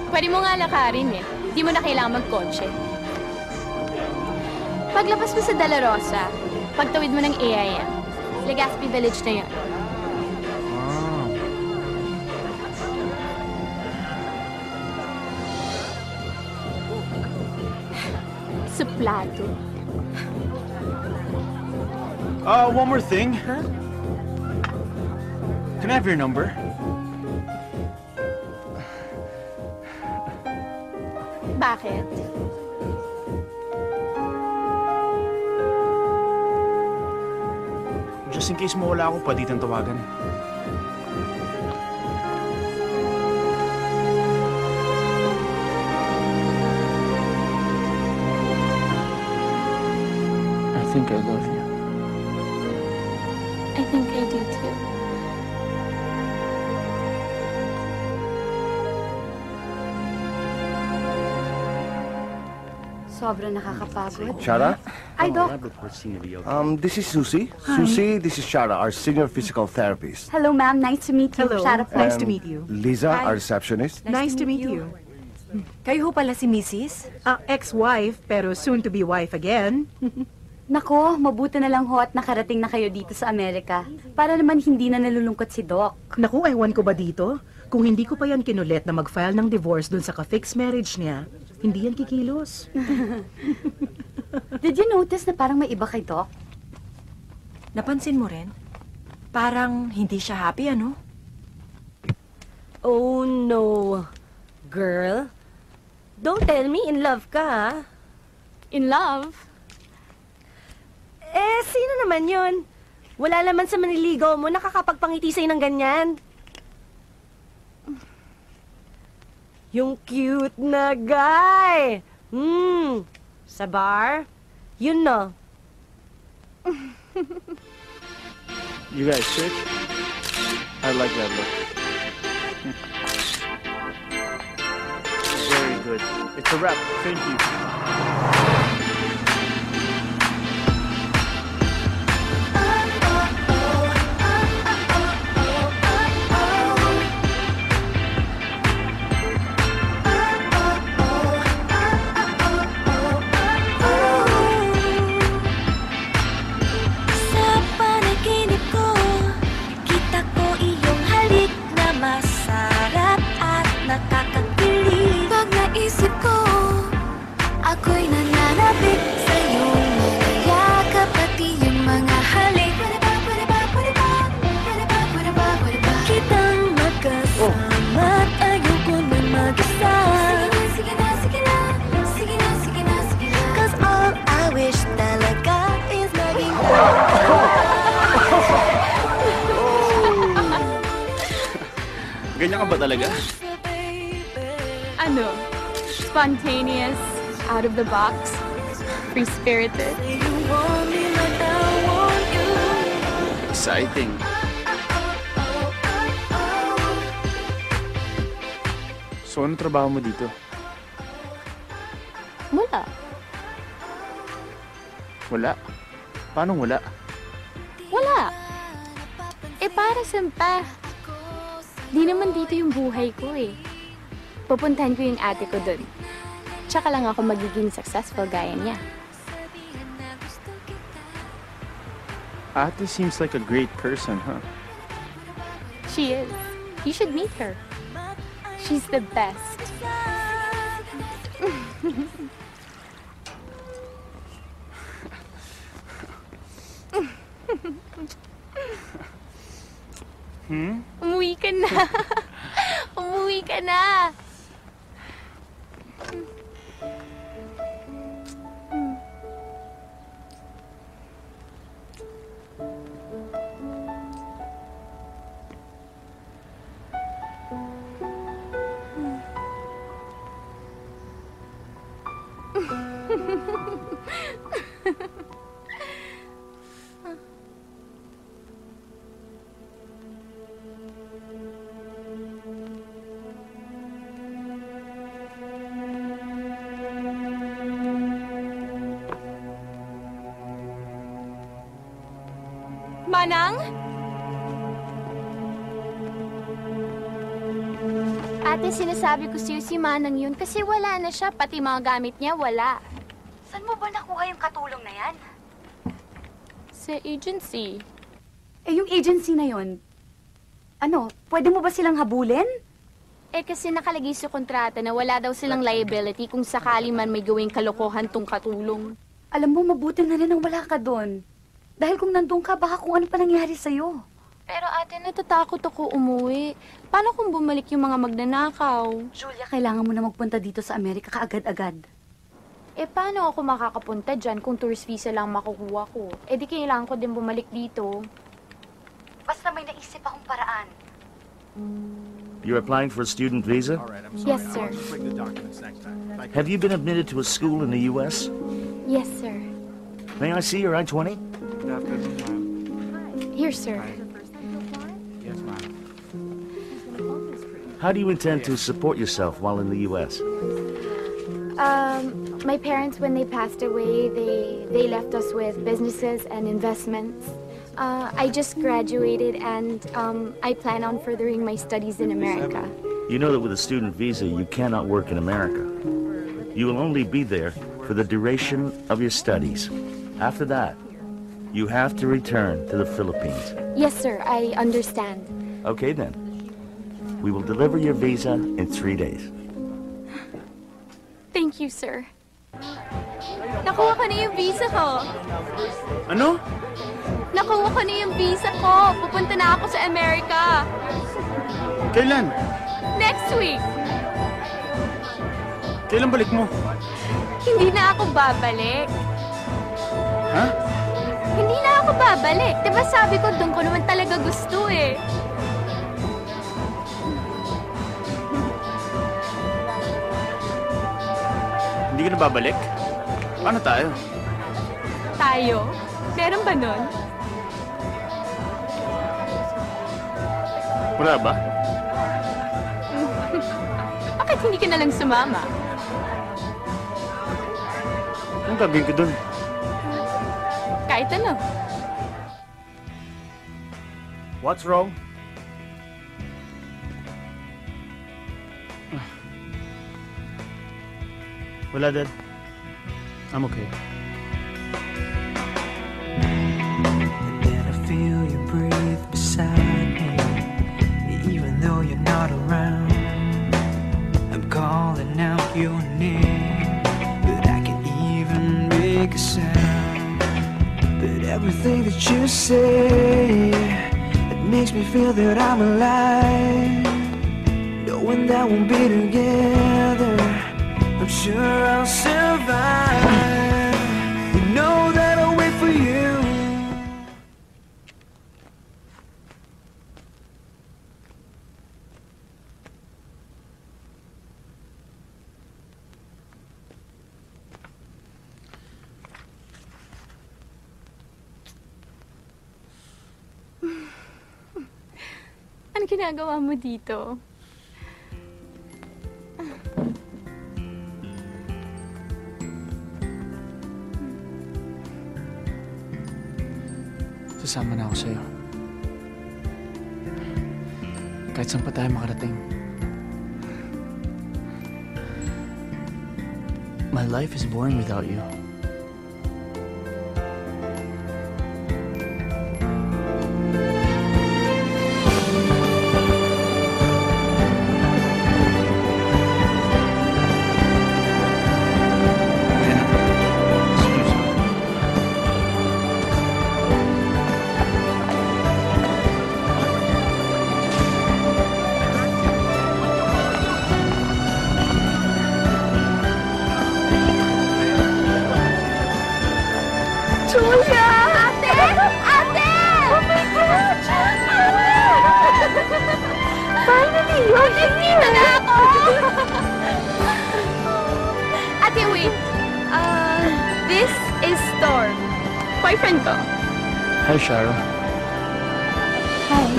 Pwede mo nga lakarin eh. Di mo na kailangan magkotse. Paglabas mo sa De La Rosa, pagtawid mo ng AIM, Legazpi Village na yun. Suplado. One more thing. Huh? Can I have your number? Bakit? Just in case mawala ako, pwede itong tawagan. I think I love you. I think I do too. Sobrang nakakapagod. Shara? Ay, Doc. This is Susie. Hi. Susie, this is Shara, our senior physical therapist. Hello, ma'am. Nice to meet you. Hello. Shara po. Nice to meet you. Lisa, Hi. our receptionist. Nice to meet you. Kayo ho pala si Mrs.? Ex-wife, pero soon-to-be wife again. Nako, mabuti na lang ho at nakarating na kayo dito sa Amerika. Para naman hindi na nalulungkot si Doc. Naku, ewan ko ba dito? Kung hindi ko pa yan kinulit na mag-file ng divorce dun sa ka-fixed marriage niya, hindi yan kikilos. Did you notice na parang may iba kay Doc? Napansin mo rin? Parang hindi siya happy, ano? Oh no. Girl, don't tell me in love ka, ha? In love? Eh, sino naman yun? Wala naman sa maniligaw mo nakakapagpangiti sa'yo ng ganyan. Yung cute na guy. Sa bar? Yun no. You guys sick? I like that look. Very good. It's a wrap. Thank you. Sa panaginip ko, kita ko iyong halik na masarap at nakakakilig. Pag naisip ko, ako'y nananabik sa iyong mga yakap pati yung mga halik. Kitang magkasama't ayoko na mag-isa. Sige na, sige na, sige na, sige na, sige na. 'Cause all I wish talaga is maging Ganyan ka ba talaga? Ano? Spontaneous, out of the box, free-spirited. Exciting. So, ano trabaho mo dito? Wala. Wala? Paano wala? Wala. Eh, para saan pa? Di naman dito yung buhay ko eh. Pupuntahan ko yung ate ko dun. Tsaka lang ako magiging successful gaya niya. Ate seems like a great person, huh? She is. You should meet her. She's the best. Umuwi ka na. Umuwi ka na. Manang? Ate, sinasabi ko sa'yo si Manang yun kasi wala na siya. Pati mga gamit niya, wala. Saan mo ba nakuha yung katulong na yan? Sa agency. Eh, yung agency na yon, ano, pwede mo ba silang habulin? Eh kasi nakalagay sa kontrata na wala daw silang liability kung sakali man may gawing kalokohan tong katulong. Alam mo, mabuti na rin ang wala ka doon. Dahil kung nandun ka, baka kung ano pa nangyari sa'yo. Pero ate, natatakot ako umuwi. Paano kung bumalik yung mga magnanakaw? Julia, kailangan mo na magpunta dito sa Amerika kaagad-agad. Eh paano ako makakapunta dyan kung tourist visa lang makukuha ko? Eh di kailangan ko din bumalik dito. Basta may naisip akong paraan. You're applying for a student visa? Yes, sir. Have you been admitted to a school in the U.S.? Yes, sir. May I see your I-20? Good afternoon, ma'am. Here, sir. Yes, ma'am. How do you intend to support yourself while in the U.S.? My parents, when they passed away, they left us with businesses and investments. I just graduated and I plan on furthering my studies in America. You know that with a student visa, you cannot work in America. You will only be there for the duration of your studies. After that, you have to return to the Philippines. Yes, sir. I understand. Okay, then. We will deliver your visa in 3 days. Thank you, sir. Nakuha ko na yung visa ko. Ano? Nakuha ko na yung visa ko. Pupunta na ako sa Amerika. Kailan? Next week. Kailan balik mo? Hindi na ako babalik. Ha? Hindi na ako babalik. Diba sabi ko, doon ko naman talaga gusto eh. Hindi ka na babalik? Paano tayo? Tayo? Meron ba nun? Wala ba? Bakit hindi ka na lang sumama? Anong gagawin ko dun? Kahit ano. What's wrong? Wala, Dad. I'm okay. And then I feel you breathe beside me, even though you're not around. I'm calling out your name, but I can't even make a sound. But everything that you say, it makes me feel that I'm alive. Knowing that we'll be together, I'm sure I'll survive. You know that I'll wait for you. Ano ginagawa mo dito? Sasama na ako sa'yo. Kahit saan pa tayo makarating. My life is boring without you. Julia! Ate! Ate! Oh my God! Finally! Nandito na ako! Ate, wait. This is Storm. Boyfriend ko. Hi, Shara. Hi.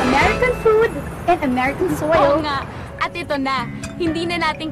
American food and American Oo soil. nga. At ito na. Hindi na natin